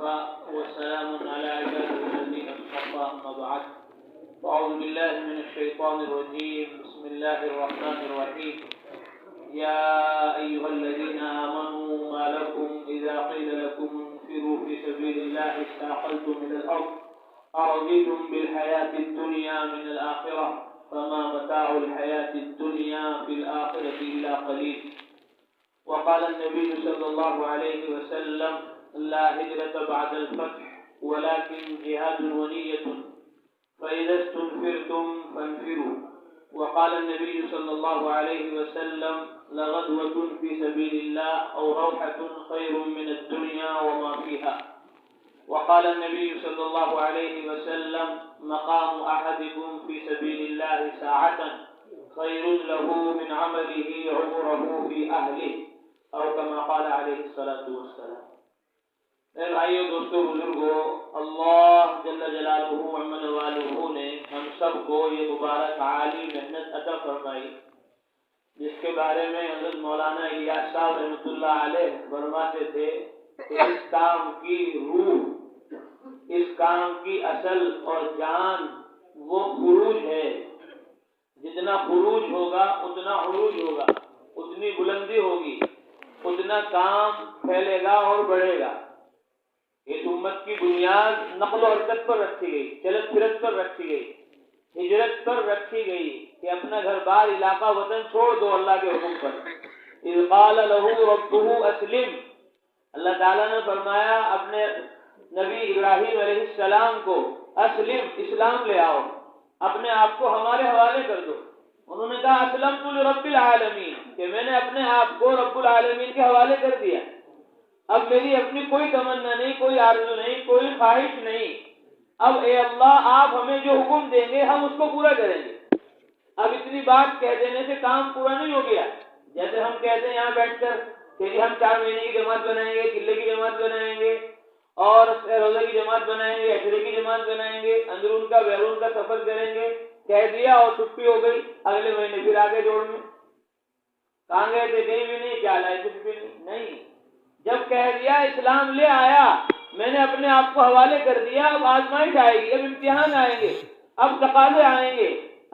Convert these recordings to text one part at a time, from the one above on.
وكفى وسلام على عباده الذين اصطفى أما بعد أعوذ بالله من الشيطان الرجيم بسم الله الرحمن الرحيم يا أيها الذين آمنوا ما لكم إذا قيل لكم انفروا في سبيل الله استثقلتم إلى الأرض أرضيتم بالحياة الدنيا من الآخرة فما متاع الحياة الدنيا في الآخرة إلا قليل. وقال النبي صلى الله عليه وسلم لا هجرة بعد الفتح ولكن جهاد ونية فإذا استنفرتم فانفروا. وقال النبي صلى الله عليه وسلم لغدوة في سبيل الله أو روحة خير من الدنيا وما فيها. وقال النبي صلى الله عليه وسلم مقام أحدكم في سبيل الله ساعة خير له من عمله عمره في أهله او كما قال علیہ الصلوۃ والسلام. میرے بھائیو دوستو بزرگو، اللہ جل جلالہ وعمل والہ نے ہم سب کو یہ مبارک عالی محنت عطا فرمائی جس کے بارے میں حضرت مولانا الیاس صاحب رحمۃ اللہ علیہ فرماتے تھے کہ اس کام کی روح، اس کام کی اصل اور جان وہ خروج ہے. جتنا خروج ہوگا اتنا عروج ہوگا، اتنی بلندی ہوگی، اتنا کام پھیلے گا اور بڑھے گا. اس امت کی بنیاد نقل و حرکت پر رکھی گئی، چلت پھرت پر رکھی گئی، ہجرت پر رکھی گئی کہ اپنا گھر بار علاقہ وطن چھوڑ دو اللہ کے حکم پر. اذ قال له ربه اسلم، اللہ تعالیٰ نے فرمایا اپنے نبی ابراہیم علیہ السلام کو اسلم، اسلام لے آؤ، اپنے آپ کو ہمارے حوالے کر دو. انہوں نے کہا اسلمت لرب العالمین، کہ میں نے اپنے آپ کو رب العالمین کے حوالے کر دیا. اب میری اپنی کوئی تمنا نہیں، کوئی آرزو نہیں، کوئی خواہش نہیں. اب اے اللہ آپ ہمیں جو حکم دیں گے ہم اس کو پورا کریں گے. اب اتنی بات کہہ دینے سے کام پورا نہیں ہو گیا. جیسے ہم کہتے ہیں یہاں بیٹھ کر کہ ہم 4 مہینے کی جماعت بنائیں گے، قلعے کی جماعت بنائیں گے اور روزہ کی جماعت بنائیں گے، عشرے کی جماعت بنائیں گے، اندرون کا بیرون کا سفر کریں گے. کہہ دیا اور چھٹی ہو گئی، اگلے مہینے پھر آگے جوڑ میں. کہاں گئے تھے؟ کہیں بھی نہیں. کیا لائے؟ کچھ بھی نہیں. جب کہہ دیا اسلام لے آیا، میں نے اپنے آپ کو حوالے کر دیا، اب آزمائش آئے گی، اب امتحان آئیں گے، اب تقاضے آئیں گے.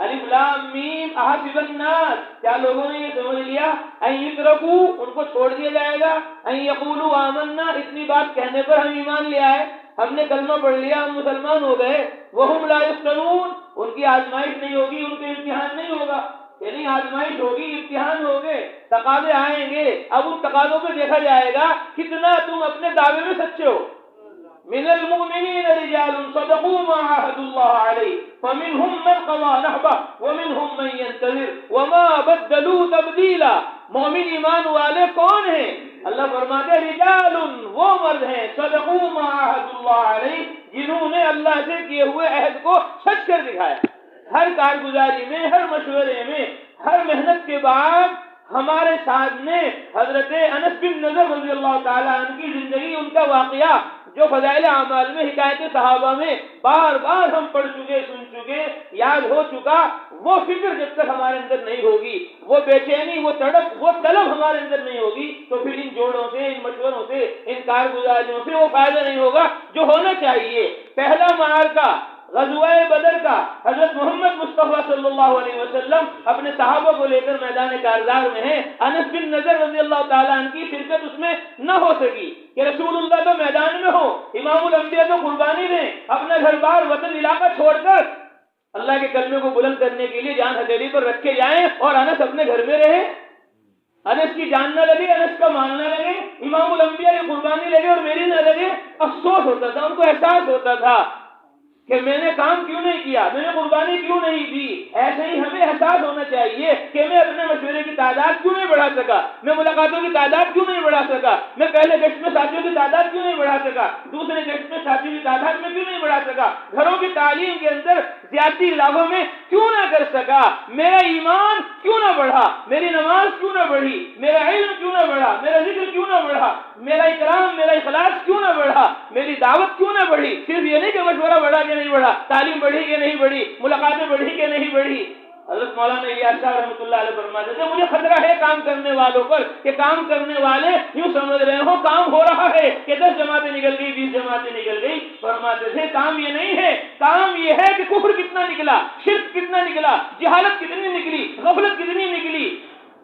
الف لام میم احسب الناس، کیا لوگوں نے یہ سمجھ لیا ان یترکوا، ان کو چھوڑ دیا جائے گا، ان یقولوا آمنا، اتنی بات کہنے پر ہم ایمان لے آئے، ہم نے کلمہ پڑھ لیا، ہم مسلمان ہو گئے. وہم لا یفتنون، ان کی آزمائش نہیں ہوگی، ان کے امتحان نہیں ہوگا. یعنی آزمائش ہوگی، امتحان ہوگے، تقاضے آئیں گے. اب ان تقاضوں پہ دیکھا جائے گا کتنا تم اپنے دعوے میں سچے ہو. من المؤمنین رجال صدقوا ما عاهدوا الله عليه فمنهم من قضى نحبه ومنهم من ينتظر وما بدلوا تبديلا. مومن ایمان والے کون ہیں؟ اللہ فرماتے ہیں رجال، وہ مرد ہیں، صدقوا ما عاهدوا الله عليه، جنہوں نے اللہ سے کیے ہوئے عہد کو سچ کر دکھایا. ہر کارگزاری میں، ہر مشورے میں، ہر محنت کے بعد ہمارے سامنے حضرت انس بن نضر رضی اللہ تعالیٰ عنہ کی زندگی، ان کا واقعہ جو فضائل اعمال میں، حکایت صحابہ میں بار بار ہم پڑھ چکے، سن چکے، یاد ہو چکا. وہ فکر جب تک ہمارے اندر نہیں ہوگی، وہ بے چینی، وہ تڑپ، وہ طلب ہمارے اندر نہیں ہوگی، تو پھر ان جوڑوں سے، ان مشوروں سے، ان کارگزاریوں سے وہ فائدہ نہیں ہوگا جو ہونا چاہیے. پہلا معرکہ غزوہ بدر کا، حضرت محمد مصطفیٰ صلی اللہ علیہ وسلم اپنے صحابہ کو لے کر میدان کارزار میں ہیں. انس بن نضر رضی اللہ تعالیٰ عنہ کی شرکت اس میں نہ ہو سکی کہ رسول اللہ تو میدان میں ہو، امام الانبیاء تو قربانی دیں، اپنا گھر بار وطن علاقہ چھوڑ کر اللہ کے کلمے کو بلند کرنے کے لیے جان ہتھیلی پر رکھ کے جائیں، اور انس اپنے گھر میں رہے. انس کی جان نہ لگے، انس کا مال نہ لگے، امام الانبیاء کی قربانی لگے اور میری نہ لگے. افسوس ہوتا تھا، ان کو احساس ہوتا تھا کہ میں نے کام کیوں نہیں کیا، میں نے قربانی کیوں نہیں دی. ایسے ہی ہمیں احساس ہونا چاہیے کہ میں اپنے مشورے کی تعداد کیوں نہیں بڑھا سکا، میں ملاقاتوں کی تعداد کیوں نہیں بڑھا سکا، میں پہلے گشت میں ساتھیوں کی تعداد کیوں نہیں بڑھا سکا، دوسرے گشت میں ساتھیوں کی تعداد میں کیوں نہیں بڑھا سکا، گھروں کی تعلیم کے اندر زیادتی علاقوں میں کیوں نہ کر سکا، میرا ایمان کیوں نہ بڑھا، میری نماز کیوں نہ بڑھی، میرا علم کیوں نہ بڑھا، میرا ذکر کیوں نہ بڑھا، میرا اکرام، میرا اخلاص کیوں نہ بڑھا، میری دعوت کیوں نہ بڑھی. صرف یہ نہیں کہ مشورہ بڑھا کہ نہیں بڑھا، تعلیم بڑھی کہ نہیں بڑھی، ملاقاتیں بڑھی کہ نہیں بڑھی. حضرت مولانا الیاس صاحب رحمۃ اللہ علیہ فرماتے تھے مجھے خطرہ ہے کام کرنے والوں پر کہ کام کرنے والے یوں سمجھ رہے ہو کام ہو رہا ہے کہ 10 جماعتیں نکل گئی 20 جماعتیں نکل گئی. فرماتے تھے کام یہ نہیں ہے, کام یہ ہے کہ کفر کتنا نکلا, شرک کتنا نکلا, جہالت کتنی نکلی, غفلت کتنی نکلی,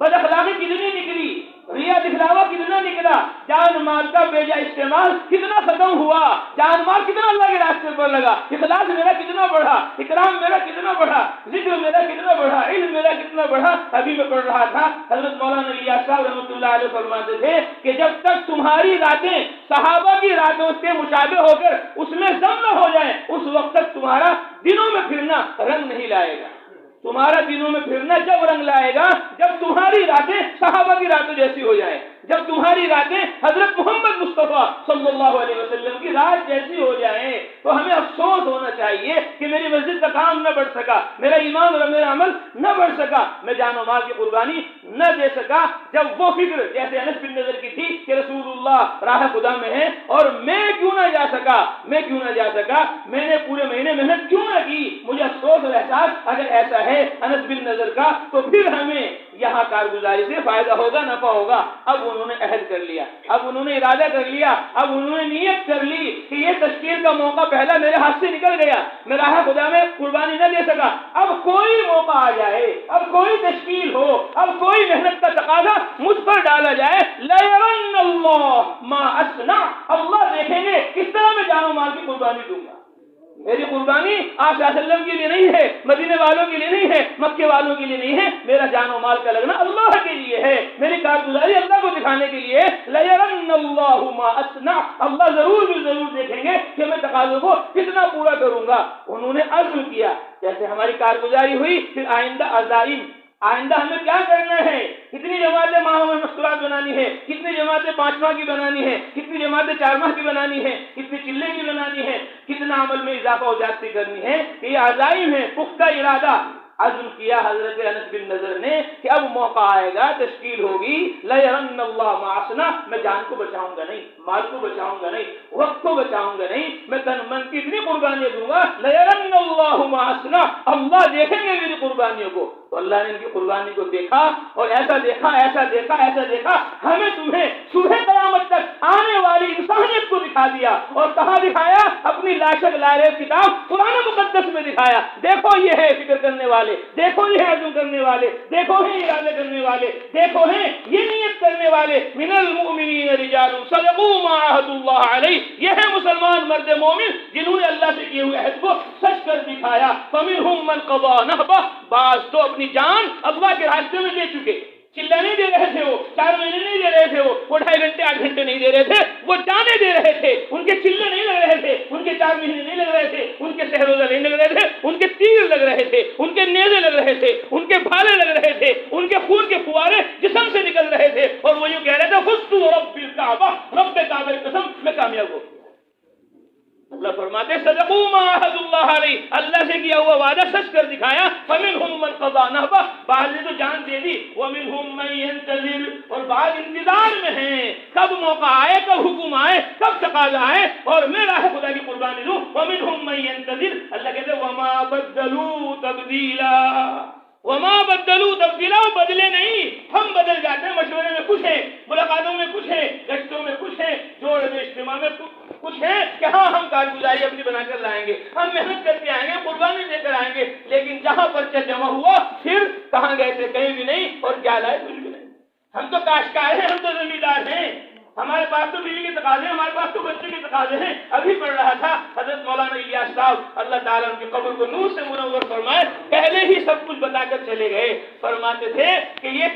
بد اخلاقی کتنی نکلی, ریا دکھلاوا کتنا نکلا, جان مال کا بیجا استعمال کتنا ختم ہوا, جان مال کتنا اللہ کے راستے پر لگا, اخلاص میرا کتنا بڑھا, اکرام میرا کتنا بڑھا, ذکر میرا کتنا بڑھا, علم میرا کتنا بڑھا. ابھی میں پڑھ رہا تھا حضرت مولانا الیاس صاحب رحمۃ اللہ علیہ فرماتے تھے کہ جب تک تمہاری راتیں صحابہ کی راتوں سے مشابہ ہو کر اس میں ضم نہ ہو جائیں اس وقت تک تمہارا دنوں میں پھرنا رنگ نہیں لائے گا. تمہارا دنوں میں پھرنا جب رنگ لائے گا جب تمہاری راتیں صحابہ کی راتوں جیسی ہو جائیں, جب تمہاری راتیں حضرت محمد مصطفیٰ صلی اللہ علیہ وسلم کی رات جیسی ہو جائیں. تو ہمیں افسوس ہونا چاہیے کہ میری مسجد کا کام نہ بڑھ سکا, میرا ایمان اور میرا عمل نہ بڑھ سکا, میں جان و مال کی قربانی نہ دے سکا. جب وہ فکر جیسے انس بن نضر کی تھی کہ رسول اللہ راہ خدا میں ہے اور میں کیوں نہ جا سکا, میں نے پورے مہینے محنت کیوں نہ کی, مجھے افسوس اور احساس اگر ایسا ہے انس بن نضر کا تو پھر ہمیں یہاں کارگزاری سے فائدہ ہوگا, نفع ہوگا. اب انہوں نے عہد کر لیا, اب انہوں نے ارادہ کر لیا, اب انہوں نے نیت کر لی کہ یہ تشکیل کا موقع پہلا میرے ہاتھ سے نکل گیا, میں راہ خدا میں قربانی نہ دے سکا. اب کوئی موقع آ جائے, اب کوئی تشکیل ہو, اب کوئی محنت کا تقاضا مجھ پر ڈالا جائے, لَيَرَنَّ اللَّهُ مَا أَصْنَعُ, اللہ دیکھیں گے کس طرح میں جان و مال کی قربانی دوں گا. میری قربانی آپ صلی اللہ علیہ وسلم کے لیے نہیں ہے, مدینے والوں کے لیے نہیں ہے, مکے والوں کے لیے نہیں ہے, میرا جان و مال کا لگنا اللہ کے لیے ہے, میری کارگزاری اللہ کو دکھانے کے لیے. لَيَرَنَّ اللَّهُ مَا أَصْنَعُ, اللہ ضرور دیکھیں گے کہ میں تقاضوں کو کتنا پورا کروں گا. انہوں نے عزم کیا, جیسے ہماری کارگزاری ہوئی پھر آئندہ عزائم, آئندہ ہمیں کیا کرنا ہے, کتنی جماعتیں ماہ میں مستورات بنانی ہے, کتنی جماعتیں 5 ماہ کی بنانی ہے, کتنی جماعتیں 4 ماہ کی بنانی ہے, کتنی چلے کی بنانی ہے, کتنا عمل میں اضافہ و زیادتی کرنی ہے. یہ عزائم ہے, پختہ ارادہ. عزم کیا حضرت انس بن نضر نے کہ اب موقع آئے گا, تشکیل ہوگی. لَيَرَنَّ اللَّهُ مَا أَصْنَعُ, میں جان کو بچاؤں گا نہیں, مال کو بچاؤں گا نہیں, وقت کو بچاؤں گا نہیں, میں تن من کی اتنی قربانیاں دوں گا. لَيَرَنَّ اللَّهُ مَا أَصْنَعُ, اللہ دیکھیں گے میری قربانیوں کو. تو اللہ نے ان کی قربانی کو دیکھا اور ایسا دیکھا ہمیں تمہیں صبح قیامت تک آنے والی انسانیت کو دکھا دیا. اور کہاں دکھایا؟ اپنی لاشک لارے کتاب قرآن مقدس میں دکھایا. دیکھو یہ ہے فکر کرنے والے, دیکھو یہ ہے عزم کرنے والے, دیکھو ہے ارادے کرنے والے, دیکھو ہے یہ نیت کرنے والے. من المؤمنین رجال صدقوا ما عاهدوا الله علیہ, یہ ہے مسلمان مرد مومن جنہوں نے اللہ سے کیے ہوئے عہد کو سچ کر دکھایا. فمنهم من قضى نحبه, بعض تو اپنی جان اللہ کے راستے میں دے چکے. چلہ نہیں دے رہے تھے, وہ 4 مہینے نہیں دے رہے تھے, وہ 2.5 گھنٹے 8 گھنٹے نہیں دے رہے تھے, وہ جانے دے رہے تھے. ان کے چلے نہیں لگ رہے تھے, ان کے 4 مہینے نہیں لگ رہے تھے, ان کے سہروزہ نہیں لگ رہے تھے, ان کے تیر لگ رہے تھے, ان کے نیزے لگ رہے تھے, ان کے بھالے لگ رہے تھے, ان کے خون کے فوارے جسم سے نکل رہے تھے. اور وہ یوں کہہ رہے تھے فزت رب الکعبہ, رب کعبہ کی قسم میں کامیاب ہوں. اللہ فرماتے صدقوا ما عاهدوا الله علیہ, اللہ سے کیا ہوا وعدہ سچ کر دکھایا. فمنهم من قضى نحبه, بعض نے تو جان دے دی. ومنهم من ينتظر, اور بعض انتظار میں ہیں کب موقع آئے, کب حکم آئے, کب تقاضا آئے اور میں راہ خدا کی قربانی دوں. ومنهم من ينتظر, اللہ کہتے ہیں وما بدلوا تبدیلا, وما بدلوا تبدیلا, بدلے نہیں, ہم بدل جاتے ہیں. مشورے میں کچھ ہے, ملاقاتوں میں کچھ ہے, گشتوں میں کچھ ہے, جوڑ میں اجتماع میں کچھ ہے کہ ہاں ہم کارگزاری اپنی بنا کر لائیں گے, ہم محنت کر کے آئیں گے, قربانی دے کر آئیں گے. لیکن جہاں پرچہ جمع ہوا پھر کہاں گئے تھے کہیں بھی نہیں, اور کیا لائے کچھ بھی نہیں. ہم تو کاشتکار ہیں, ہم تو زمیندار ہیں, ہمارے پاس تو بیوی کے تقاضے ہیں, ہمارے پاس تو بچے کے تقاضے ہیں. ابھی پڑھ رہا تھا حضرت مولانا الیاس صاحب اللہ تعالیٰ ان کی قبر کو نور سے منور فرمائے, پہلے ہی سب کچھ بتا کر چلے گئے. فرماتے تھے کہ یہ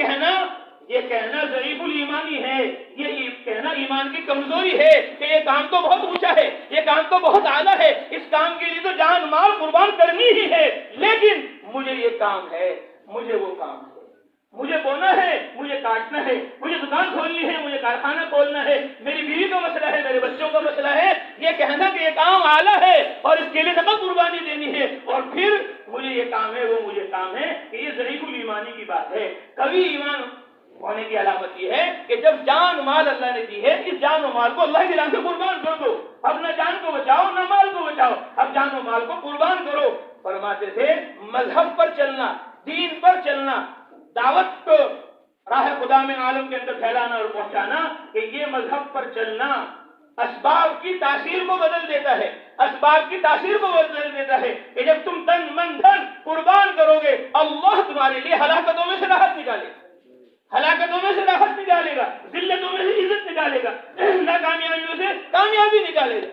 کہنا ضعیف الایمانی ہے, یہ کہنا ایمان کی کمزوری ہے کہ یہ کام تو بہت اونچا ہے, یہ کام تو بہت اعلیٰ ہے, اس کام کے لیے تو جان مال قربان کرنی ہی ہے. لیکن مجھے یہ کام ہے, مجھے وہ کام ہے, مجھے بونا ہے, مجھے کاٹنا ہے, مجھے دکان کھولنی ہے, مجھے کارخانہ کھولنا ہے, میری بیوی کا مسئلہ ہے, میرے بچوں کا مسئلہ ہے. یہ کہنا کہ یہ کام اعلیٰ ہے اور اس کے لیے نقد قربانی دینی ہے, اور پھر مجھے یہ کام ہے, وہ مجھے کام ہے, کہ یہ ضعیف الایمانی کی بات ہے. کبھی ایمان ہونے کی علامت یہ ہے کہ جب جان مال اللہ نے دی ہے, اس جان و مال کو اللہ کی راہ میں قربان کر دو. اب نہ جان کو بچاؤ نہ مال کو بچاؤ, اب جان و مال کو قربان کرو. فرماتے تھے مذہب پر چلنا, دین پر چلنا، دعوت کو راہ خدا میں عالم کے اندر پھیلانا اور پہنچانا، کہ یہ مذہب پر چلنا اسباب کی تاثیر کو بدل دیتا ہے، اسباب کی تاثیر کو بدل دیتا ہے، کہ جب تم تن من دھن قربان کرو گے اللہ تمہارے لیے ہلاکتوں میں سے راحت نکالے گا، ہلاکتوں میں سے راحت نکالے گا، ذلتوں میں سے عزت نکالے گا، ناکامیابیوں سے کامیابی نکالے گا۔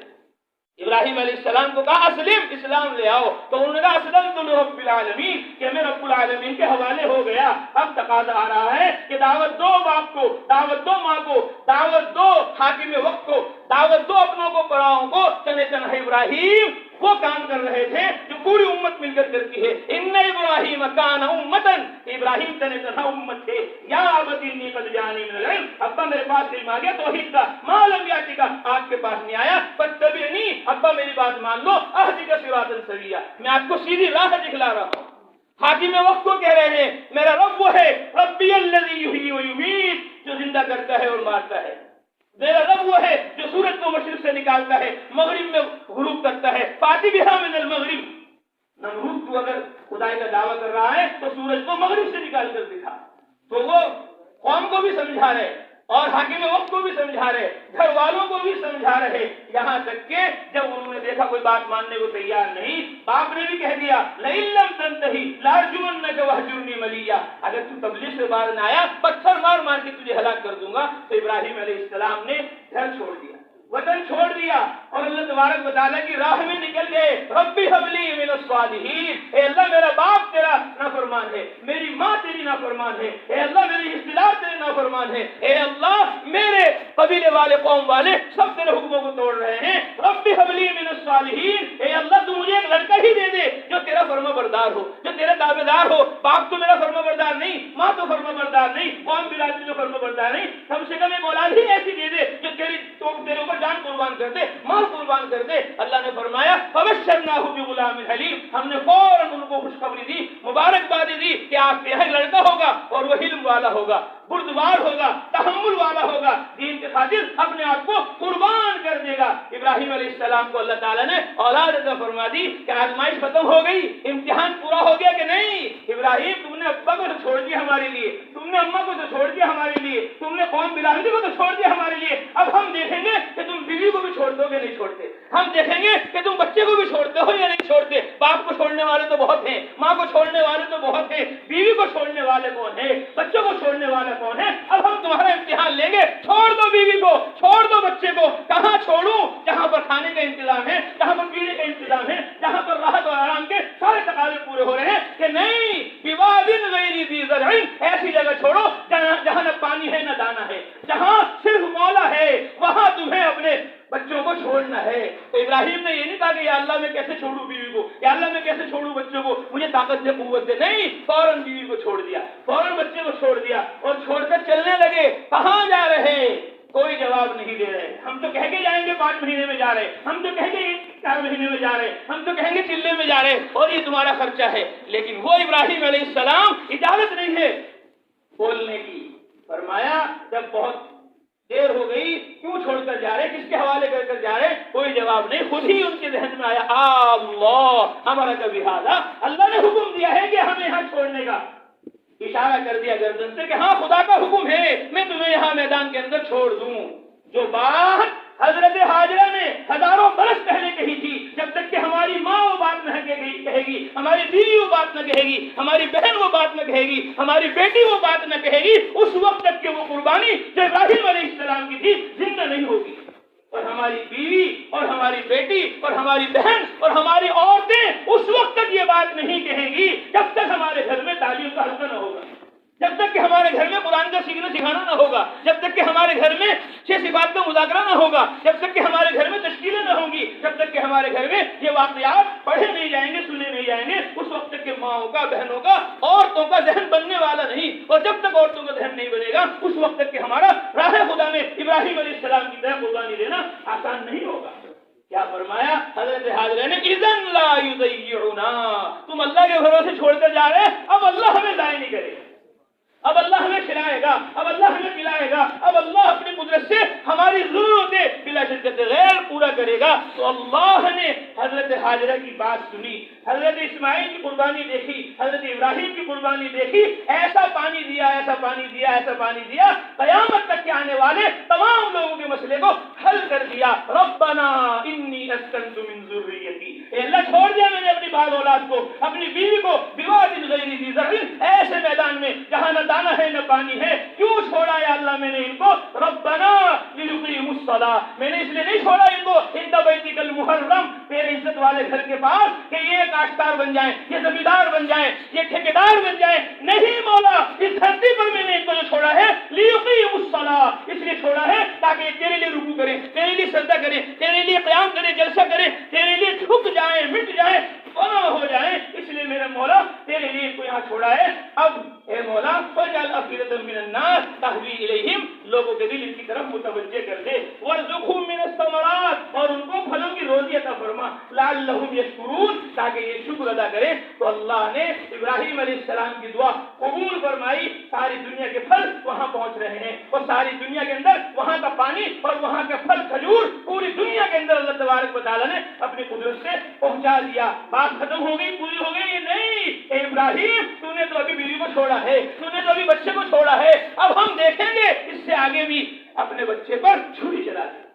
ابراہیم علیہ السلام کو کہا اسلم، اسلام لے آؤ، تو انہوں نے کہا اسلمت لرب العالمین، کہ میں رب العالمین کے حوالے ہو گیا۔ اب تقاضا آ رہا ہے کہ دعوت دو باپ کو، دعوت دو ماں کو، دعوت دو حاکم وقت کو، دعوت دو اپنوں کو، پراؤں کو۔ چنے چنہ ابراہیم وہ کام کر رہے تھے جو پوری امت مل کر کرتی ہے۔ ان ابراہیم کان امتن، ابراہیم تنے تنہا امت تھے۔ یا ابت انی قد جانی من العلم، ابا میرے پاس علم آ گیا توحید کا، ما لم یاتی کا، آپ کے پاس نہیں آیا، فاتبعنی، ابا میری بات مان لو، اہدک صراطا سویا، میں آپ کو سیدھی راہ دکھلا رہا ہوں۔ حاکم وقت کو کہہ رہے ہیں میرا رب وہ ہے، ربی الذی یحیی و یمیت، جو زندہ کرتا ہے اور مارتا ہے، میرا رب وہ ہے جو سورج کو مشرق سے نکالتا ہے مغرب میں غروب کرتا ہے، فاتی بہا من المغرب۔ نمرود تو اگر خدائی کا دعویٰ کر رہا ہے تو سورج کو مغرب سے نکال کر دکھا، تو وہ قوم کو بھی سمجھا رہے اور حاکم وقت کو بھی سمجھا رہے، گھر والوں کو بھی سمجھا رہے، یہاں تک کہ جب انہوں نے دیکھا کوئی بات ماننے کو تیار نہیں، باپ نے بھی کہہ دیا لئن لم تنتہی لارجمنک وہجرنی ملیا، اگر تو تبلیغ سے باز نہ آیا پتھر مار مار کے تجھے ہلاک کر دوں گا۔ تو ابراہیم علیہ السلام نے گھر چھوڑ دیا، وطن چھوڑ دیا اور اللہ تبارک و تعالیٰ کی راہ میں نکل گئے۔ ربی حب لی من الصالحین، اے اللہ میرا باپ تیرا نافرمان ہے، میری ماں تیری نافرمان ہے، اے اللہ میری اصطلاح تیرے نافرمان ہے، اے اللہ میرے قبیلے والے قوم والے سب تیرے حکموں کو توڑ رہے ہیں۔ ربی حب لی من الصالحین، اے اللہ تو مجھے ایک لڑکا ہی دے دے جو تیرا فرما بردار ہو، جو تیرا تابع دار ہو۔ باپ تو میرا فرما بردار نہیں، ماں تو فرما بردار نہیں، قوم برادری تو فرما بردار نہیں، کم سے کم ایک اولاد ہی ایسی دے دے جو تیرے اوپر جان قربان کر دے، مال قربان کر دے۔ اللہ نے فرمایا فبشرناہ بغلام حلیم، ہم نے فوراً ان کو خوشخبری دی، مبارکبادی دی کہ آپ کے یہاں لڑکا ہوگا اور وہ علم والا ہوگا، بردبار ہوگا، تحمل والا ہوگا، دین کے خاطر اپنے آپ کو قربان کر دے گا۔ ابراہیم علیہ السلام کو اللہ تعالیٰ نے اولاد عطا فرما دی کہ آزمائش ختم ہو گئی، امتحان پورا ہو گیا کہ نہیں؟ ابراہیم تم نے ابا کو تو چھوڑ دیا ہمارے لیے، تم نے اماں کو تو چھوڑ دیا ہمارے لیے، تم نے قوم برادری کو تو چھوڑ دیا ہمارے لیے، اب ہم دیکھیں گے کہ تم بیوی کو بھی چھوڑ دو گے نہیں چھوڑتے، ہم دیکھیں گے کہ تم بچے کو بھی چھوڑتے ہو یا نہیں چھوڑتے۔ باپ کو چھوڑنے والے تو بہت ہیں، ماں کو چھوڑنے والے تو بہت ہیں، بیوی کو چھوڑنے والے کون ہیں، بچوں کو چھوڑنے والا کون ہے؟ اب ہم تمہارا امتحان لیں گے، چھوڑ دو بیوی کو، چھوڑ دو بچے کو۔ کہاں چھوڑوں؟ جہاں پر کھانے کا انتظام ہے، جہاں پر پینے کا انتظام ہے، جہاں پر راحت اور آرام کے سارے تقاضے پورے ہو رہے ہیں، کہ نہیں بواد غیر ذی زرع، ایسی جگہ چھوڑو جہاں نہ پانی ہے نہ دانا ہے، جہاں صرف مولا ہے، وہاں تمہیں اپنے بچوں کو چھوڑنا ہے۔ تو ابراہیم نے یہ نہیں کہا کہ یا اللہ میں کیسے چھوڑوں بیوی کو، یا اللہ میں کیسے چھوڑوں بچوں کو، مجھے طاقت دے قوت دے، نہیں، فوراً بیوی کو چھوڑ دیا، فوراً بچے کو چھوڑ دیا اور چھوڑ کر چلنے لگے۔ کہاں جا رہے؟ کوئی جواب نہیں دے رہے۔ ہم تو کہہ کے جائیں گے 5 مہینے میں جا رہے، ہم تو کہیں گے 4 مہینے میں جا رہے، ہم تو کہیں گے چلے میں جا رہے اور یہ تمہارا خرچہ ہے، لیکن وہ ابراہیم علیہ السلام اجازت نہیں ہے بولنے کی۔ فرمایا جب بہت دیر ہو گئی، کیوں چھوڑ کر جا رہے، کس کے حوالے کر کر جا رہے؟ کوئی جواب نہیں۔ خود ہی ان کے ذہن میں آیا اللہ ہمارا کبھی ہاضا، اللہ نے حکم دیا ہے کہ ہمیں یہاں چھوڑنے کا، اشارہ کر دیا گردن سے کہ ہاں خدا کا حکم ہے، میں تمہیں یہاں میدان کے اندر چھوڑ دوں۔ جو بات حضرت ہاجرہ نے ہزاروں برس پہلے کہی تھی، جب تک کہ ہماری ماں وہ بات نہ کہے گی، ہماری بیوی وہ بات نہ کہے گی، ہماری بہن وہ بات نہ کہے گی، ہماری بیٹی وہ بات نہ کہے گی، اس وقت تک کہ وہ قربانی جو ابراہیم علیہ السلام کی تھی زندہ نہیں ہوگی۔ اور ہماری بیوی اور ہماری بیٹی اور ہماری بہن اور ہماری عورتیں اس وقت تک یہ بات نہیں کہیں گی جب تک ہمارے گھر میں تعلیم کا حلقہ نہ ہوگا، جب تک کہ ہمارے گھر میں قرآن کا سیکھنا سکھانا نہ ہوگا، جب تک کہ ہمارے گھر میں 6 صفات کا مذاکرہ نہ ہوگا، جب تک کہ ہمارے گھر میں تشکیلیں نہ ہوں گی، جب تک کہ ہمارے گھر میں یہ واقعات پڑھے نہیں جائیں گے، سنے نہیں جائیں گے، اس وقت تک کہ ماؤں کا، بہنوں کا، عورتوں کا ذہن بننے والا نہیں۔ اور جب تک عورتوں کا ذہن نہیں بنے گا اس وقت تک کہ ہمارا راہ خدا میں ابراہیم علیہ السلام کی طرح قربانی دینا آسان نہیں ہوگا۔ کیا فرمایا حضرت حاضرہ نے؟ اذن لا یضیعنا، تم اللہ کے بھروسے چھوڑ کر جا رہے، اب اللہ ہمیں ضائع نہیں کرے گا۔ اب اللہ ہمیں کھلائے گا، اب اللہ ہمیں پلائے گا، اب اللہ اپنی قدرت سے ہماری ضرورتیں بلا شرکت غیر پورا کرے گا۔ تو اللہ نے حضرت ہاجرہ کی بات سنی، حضرت اسماعیل کی قربانی دیکھی، حضرت ابراہیم کی قربانی دیکھی، ایسا پانی دیا، ایسا پانی دیا، ایسا پانی دیا، قیامت تک کے آنے والے تمام لوگوں کے مسئلے کو حل کر دیا۔ ربنا انی اسکنت من ذریتی، اے اللہ چھوڑ دیا میں نے اپنی بال اولاد کو، اپنی بیوی کو، بواد غیر ذی زرع، ایسے میدان میں جہاں نہ دانا ہے نہ پانی ہے، کیوں چھوڑا یا اللہ میں نے ان کو؟ ربنا لیقیموا الصلاۃ، میں نے اس لیے نہیں چھوڑا ان کو عند بیتک المحرم، تیرے عزت والے گھر کے پاس، کہ یہ کاشتکار بن جائیں، یہ زمیندار بن جائیں، یہ ٹھیکیدار بن جائیں، نہیں مولا، اس دھرتی پر میں نے ان کو جو چھوڑا ہے لیقیموا الصلاۃ، اس لیے چھوڑا ہے تاکہ یہ تیرے لیے رکوع کریں، تیرے لیے سجدہ کریں، تیرے لیے قیام کریں، جلسہ کریں، تیرے لیے جھک جائیں، مٹ جائیں، فنا ہو جائیں، اس لیے میرے مولا تیرے لیے ان کو یہاں چھوڑا ہے۔ اب اے مولا فجعل افئدۃ من الناس تهوی الیہم، لوگوں کے دل ان کی طرف متوجہ کر دے، وارزقہم من الثمرات، اور ان کو پھلوں کی روزی عطا فرما، لعلہم یشکرون، تاکہ یہ شکر ادا کریں۔ تو اللہ نے ابراہیم علیہ السلام کی دعا قبول فرمائی، ساری دنیا کے پھل وہاں پہنچ رہے ہیں، اور ساری دنیا کے اندر وہاں کا پانی اور وہاں کا پھل کھجور پوری دنیا کے اندر اللہ تبارک و تعالیٰ نے اپنی قدرت سے پہنچا دیا۔ بات ختم ہو گئی، پوری ہو گئی؟ یہ نہیں، اے ابراہیم تو نے تو ابھی بیوی کو چھوڑا ہے، تو نے تو ابھی بچے کو چھوڑا ہے، اب ہم دیکھیں گے اس سے آگے بھی اپنے بچے پر چھری چلا دے،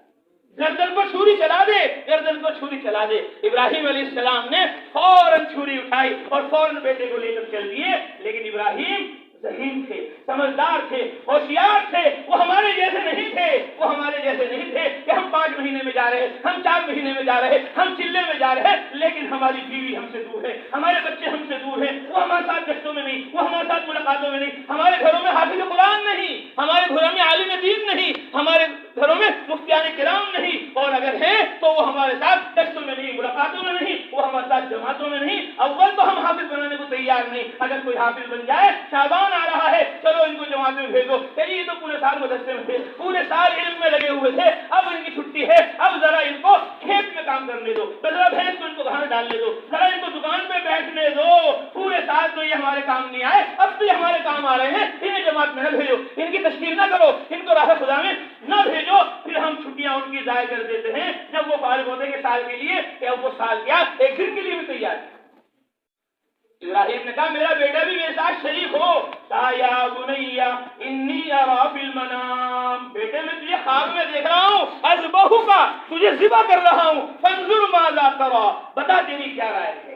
گردن کو چھری چلا دے، گردن کو چھری چلا دے۔ ابراہیم علیہ السلام نے فوراً چھری اٹھائی اور فوراً بیٹے کو لے کر چل دیے، لیکن ابراہیم ذہین تھے، سمجھدار تھے، ہوشیار تھے، وہ ہمارے جیسے نہیں تھے، وہ ہمارے جیسے نہیں تھے کہ ہم 5 مہینے میں جا رہے، ہم 4 مہینے میں جا رہے، ہم چلے میں جا رہے، لیکن ہماری بیوی ہم سے دور ہے، ہمارے بچے ہم سے دور ہیں، وہ ہمارے ساتھ گشتوں میں نہیں، وہ ہمارے ساتھ ملاقاتوں میں نہیں، ہمارے گھروں میں حافظ قرآن نہیں، ہمارے گھروں میں عالم دین نہیں، ہمارے گھروں میں مفتیان کرام نہیں، اور اگر ہیں تو وہ ہمارے ساتھ گشتوں میں نہیں، ملاقاتوں میں نہیں، وہ ہمارے ساتھ جماعتوں میں نہیں۔ اول تو ہم حافظ بنانے کو تیار نہیں، اگر کوئی حافظ بن جائے، شعبان آ رہا ہے، چلو ان کو جماعت میں بھیجو، یہ تو پورے سال مدرسے میں تھے، پورے سال علم میں لگے ہوئے تھے، اب ان کی چھٹی ہے، اب ذرا ان کو کھیت میں کام کرنے دو، ذرا بھینس کو ان کو گھاس ڈالنے دو، ذرا ان کو دکان پہ بیٹھنے دو، پورے سال تو یہ ہمارے کام نہیں آئے، اب تو یہ ہمارے کام آ رہے ہیں، انہیں جماعت میں نہ بھیجو، ان کی تشکیل نہ کرو، ان کو راہ خدا میں نہ بھیجو۔ پھر ہم چھٹیاں ان کی ضائع کر دیتے ہیں، جب وہ فارغ ہوتے ہیں سال کے لیے، کہ اب وہ سال کیا ایک دن کے لیے بھی تیار ہے۔ ابراہیم نے کہا میرا بیٹا بھی میرے ساتھ شریک ہو، کہا یا بنی انی اری فی المنام، بیٹے میں تجھے خواب میں دیکھ رہا ہوں، اذبحک، تجھے ذبح کر رہا ہوں، فانظر ماذا تری، بتا تیری کیا رائے ہے۔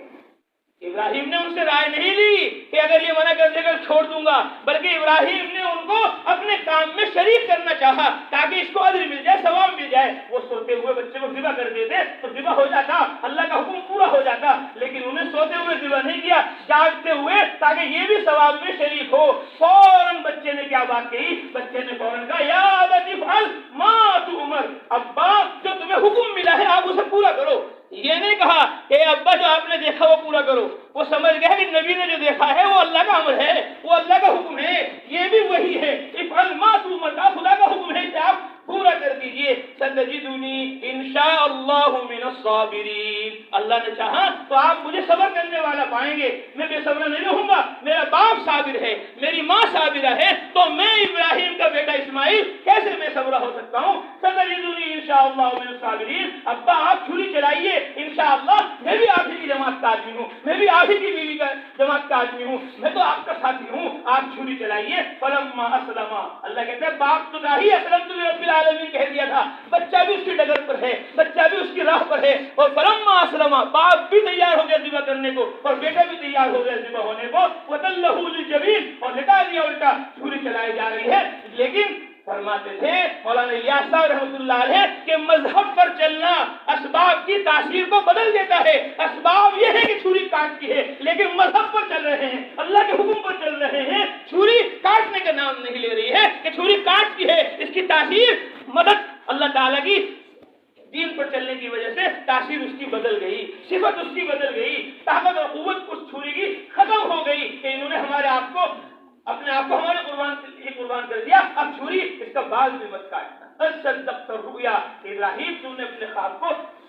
ابراہیم نے ان سے رائے نہیں لی کہ اگر یہ منع کر دے کر چھوڑ دوں گا، بلکہ ابراہیم نے ان کو اپنے کام میں شریک کرنا چاہا تاکہ اس کو اجر مل جائے، ثواب مل جائے۔ وہ سوتے ہوئے بچے کو ذبح کر دیتے تو ذبح ہو جاتا، اللہ کا حکم پورا ہو جاتا، لیکن انہیں سوتے ہوئے ذبح نہیں کیا، جاگتے ہوئے، تاکہ یہ بھی ثواب میں شریک ہو۔ فوراً بچے نے کیا بات کہی؟ بچے نے فوراً کہا یا ابت افعل ما تؤمر، ابا جو تمہیں حکم ملا ہے آپ اسے پورا کرو۔ یہ نہیں کہا کہ ابا جو آپ نے دیکھا وہ پورا کرو، وہ سمجھ گیا کہ نبی نے جو دیکھا ہے وہ اللہ کا امر ہے، وہ اللہ کا حکم ہے، یہ بھی وہی ہے، افعل ما تؤمر کا خدا کا حکم ہے کہ آپ پورا کر دیجئے۔ ستجدنی انشاء اللہ من الصابرین، اللہ نے چاہا تو آپ مجھے صبر کرنے والا پائیں گے، میں بے صبر نہیں رہوں گا، میرا باپ صابر ہے، میری ماں صابرہ ہے، تو میں ابراہیم کا بیٹا اسماعیل کیسے بے صبر ہو سکتا ہوں۔ ستجدنی انشاء اللہ من الصابرین، ابا آپ چھری چلائیے، انشاءاللہ میں بھی آپ ہی کی جماعت کا آدمی ہوں، میں بھی آپ ہی کی بیوی کا جماعت کا آدمی ہوں، میں تو آپ کا ساتھی ہوں، آپ چھری چلائیے۔ فلما اسلم، اللہ کہتے ہیں باپ تو نہیں، اسلمت لرب العالمین کہہ دیا تھا، بچہ بھی اس کی ڈگر پر ہے، بچہ بھی اس کی راہ پر ہے، اور فلما اسلم، باپ بھی تیار ہو گیا ذبح کرنے کو اور بیٹا بھی تیار ہو گیا ذبح ہونے کو، وتلہ للجبین، اور لٹا دیا الٹا، چھری چلائی جا رہی ہے۔ لیکن فرماتے تھے مولانا الیاس صاحب رحمۃ اللہ علیہ کہ مذہب پر چلنا اسباب کی تاثیر کو بدل دیتا ہے۔ اسباب یہ ہے کہ چھری کاٹتی ہے، لیکن مذہب پر چل رہے ہیں، اللہ کے حکم پر چل رہے ہیں، چھری کاٹنے کا نام نہیں لے رہی ہے کہ چھری کاٹتی ہے، اس کی تاثیر مدد اللہ تعالیٰ کی دین پر چلنے کی وجہ سے تاثیر اس کی بدل گئی، صفت اس کی بدل گئی، طاقت اور قوت اس چھری کی ختم ہو گئی کہ انہوں نے ہمارے آپ کو اپنے آپ کو ہمارے قربان کر دیا، اب چھری اس کا بال بھی مت کاٹنا۔ صدقت الرؤیا، ابراہیم تم نے اپنے خواب کو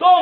2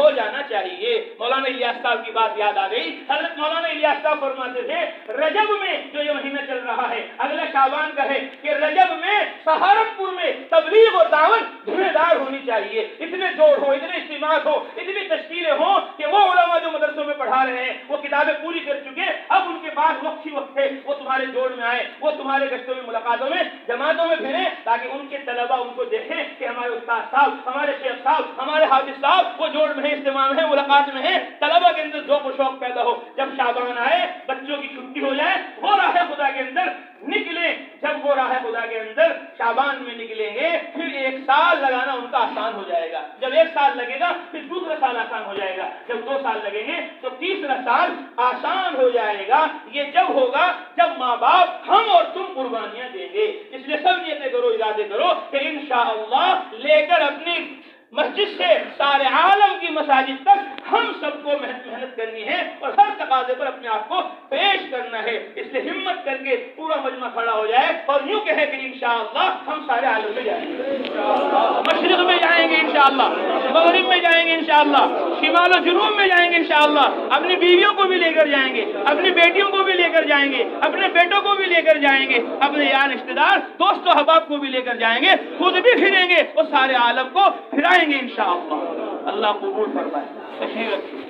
ہو جانا چاہیے۔ مولانا الیاس صاحب کی بات یاد آ گئی، حضرت مولانا الیاس صاحب فرماتے تھے رجب میں جو یہ مہینہ چل رہا ہے، اگلا شعبان کا ہے، کہ رجب میں سہارنپور میں تبلیغ اور دعوت دھویں دار ہونی چاہیے، اتنے جوڑ ہو، اتنے اجتماعات ہو، اتنی تشکیلیں ہوں کہ وہ علماء جو مدرسوں میں پڑھا رہے ہیں وہ کتابیں پوری کر چکے، اب ان کے پاس وقت ہی وقت ہے وہ تمہارے جوڑ میں آئے، وہ تمہارے گشتوں میں ملاقاتوں میں جماعتوں میں پھریں، تاکہ ان کے طلباء ان کو دیکھیں کہ ہمارے استاد صاحب، ہمارے شیخ صاحب، ہمارے حافظ صاحب وہ جوڑ میں ہیں، اجتماع میں ہیں، ملاقات میں ہیں، طلباء کے اندر ذوق و شوق پیدا ہو۔ جب شعبان آئے، بچوں کی چھٹی ہو جائے، وہ راہ خدا کے اندر نکلیں، جب وہ راہ خدا کے اندر شعبان میں نکلیں گے پھر 1 سال لگانا ان کا آسان ہو جائے گا، جب 1 سال لگے گا پھر دوسرا سال آسان ہو جائے گا، جب 2 سال لگیں گے تو تیسرا سال آسان ہو جائے گا۔ یہ جب ہوگا جب ماں باپ ہم اور تم قربانیاں دیں گے، اس لیے سب نیتیں کرو، ارادے کرو کہ انشاءاللہ لے کر اپنی مسجد سے سارے عالم کی مساجد تک ہم سب کو محنت کرنی ہے اور ہر تقاضے پر اپنے آپ کو پیش کرنا ہے، اس لیے ہمت کر کے پورا مجمع کھڑا ہو جائے اور یوں کہے کہ انشاءاللہ ہم سارے عالم میں جائیں گے، مشرق میں جائیں گے انشاءاللہ، مغرب میں جائیں گے انشاءاللہ، شمال و جنوب میں جائیں گے انشاءاللہ، اپنی بیویوں کو بھی لے کر جائیں گے، اپنی بیٹیوں کو بھی لے کر جائیں گے، اپنے بیٹوں کو بھی لے کر جائیں گے، اپنے یار رشتے دار دوست و احباب کو بھی لے کر جائیں گے، خود بھی پھریں گے اور سارے عالم کو پھرائیں گے انشاءاللہ۔ اللہ قبول فرمائے۔ تشریف رکھیے۔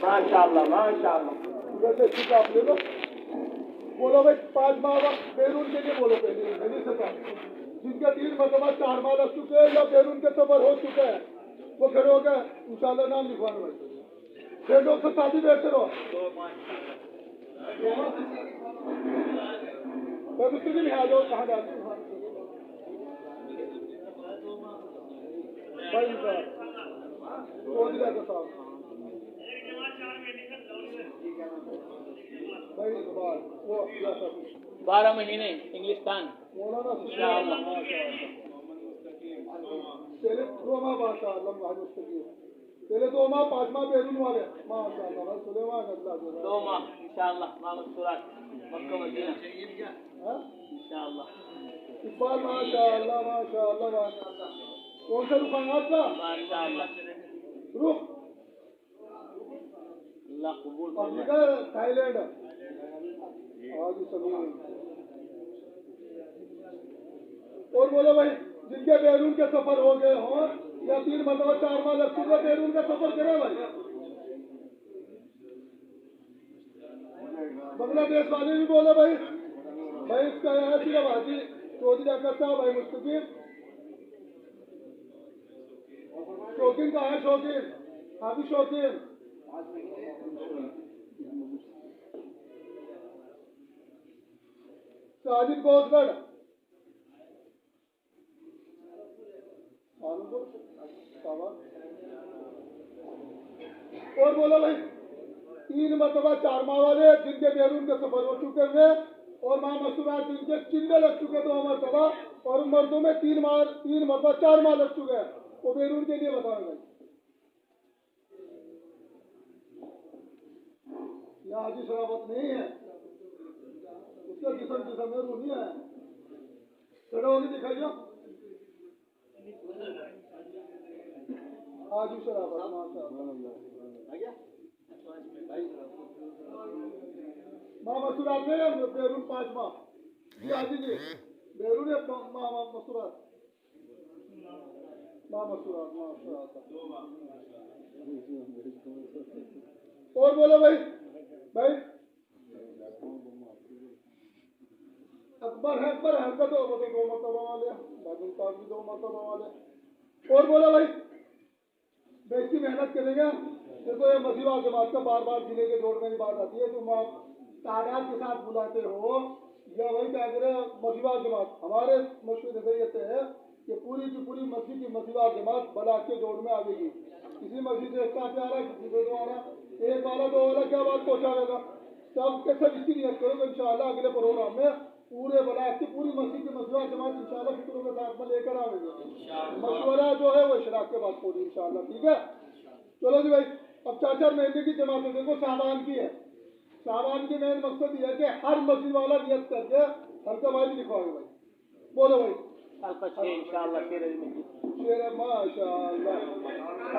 ماشاءاللہ ماشاءاللہ۔ بولو بھائی 5 ماہ وقت بیرون کے لیے بولو پہلے جن کے 3 مرتبہ 4 ماہ لگ چکے ہیں یا بیرون کے سفر ہو چکے ہیں وہ کھڑے ہو گئے انشاءاللہ نام لکھوانا بھائی، پھر لوگ سے ساتھی بیٹھتے رہو۔ مستقل ہے، آ جاؤ، کہاں جاتے ہیں بھائی صاحب بھائی وہ 12 مہینے انگلستان مولانا پہلے 2 ماہ ماشاء اللہ مستقیم، پہلے 2 ماہ 5 ماہ بیرون والے ماشاء اللہ سلیمان اللہ 2 ماہ انشاءاللہ محمد سورات مکہ مدینہ انشاءاللہ۔ اقبال ماشاء اللہ ماشاء اللہ ماشاء اللہ، کون سے رخانات کا ماشاءاللہ رخ اللہ قبول افریقہ تھائی لینڈ آج سبھی۔ اور بولو بھائی جن کے بیرون کے سفر ہو گئے ہوں یا 3 مرتبہ 4 ماہ لگ چکے بیرون کا سفر کرے بھائی، بنگلہ دیش والے بھی بولو بھائی، بھائی اس کا ہے صرف حاجی چودھری اکر صاحب بھائی مستقیم، شوقین کا ہے شوقین حافظ شوقین، ساجد گوس گڑھ، اور بولو بھائی 3 مرتبہ 4 ماہ والے جن کے بیرون کے سفر ہو چکے ہیں اور ماں مصنوعات جن کے چندے لگ چکے 2 مرتبہ اور مردوں میں 3 مرتبہ 4 ماہ لگ چکے ہیں وہ بیرون کے لیے بتائیں گے۔ یہ حاجی شرافت نہیں ہے، اس کے جسم میں روح نہیں ہے، کھڑے ہوگی دکھائیے حاجی شرافت ماشاء اللہ۔ ماں مسورات میں بیرون 5 ماہ جی حاجی جی بیرون ماں مسورات ماں مسورات ماشاء اللہ۔ اور بولو بھائی اکبر ہے اکبر حرکت ہو 2 مرتبہ والے، بادل بھی 2 مرتبہ والے۔ اور بولو بھائی بیٹھ کی محنت کریں گے، دیکھو یہ مسیحا جماعت کا بار بار ضلع کے جوڑنے کی بات آتی ہے، تم آپ تعداد کے ساتھ بلاتے ہو یا وہی کیا کرے مسیحا جماعت، ہمارے مشہور نظریے سے ہے کہ پوری کی پوری مسجد کی مسیحا جماعت بلا کے جوڑ میں آ گئی، کسی مسجد سے ایک ساتھ آ رہا کسی سے 2 آ رہا، ایک والا 2 والا کیا بات پہنچا گا، سب کے سب اس کی نیت کرو گے انشاءاللہ اگلے پروگرام میں پورے بلاک کی پوری مسجد کی مسیحا جماعت انشاءاللہ فکروں کے ساتھ میں لے کر آئیں گے، مشورہ جو ہے وہ اشراق کے بعد پوری انشاءاللہ، ٹھیک ہے۔ چلو جی بھائی اب 4 مہینے کی جماعتیں دیکھو شعبان کی ہے، شعبان کی مین مقصد یہ ہے کہ ہر مسجد والا نیت کر کے حلقہ بھائی بھی لکھواؤ بھائی، بولو بھائی حلقہ 6 انشاءاللہ شیر شیر ماشاء اللہ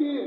3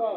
7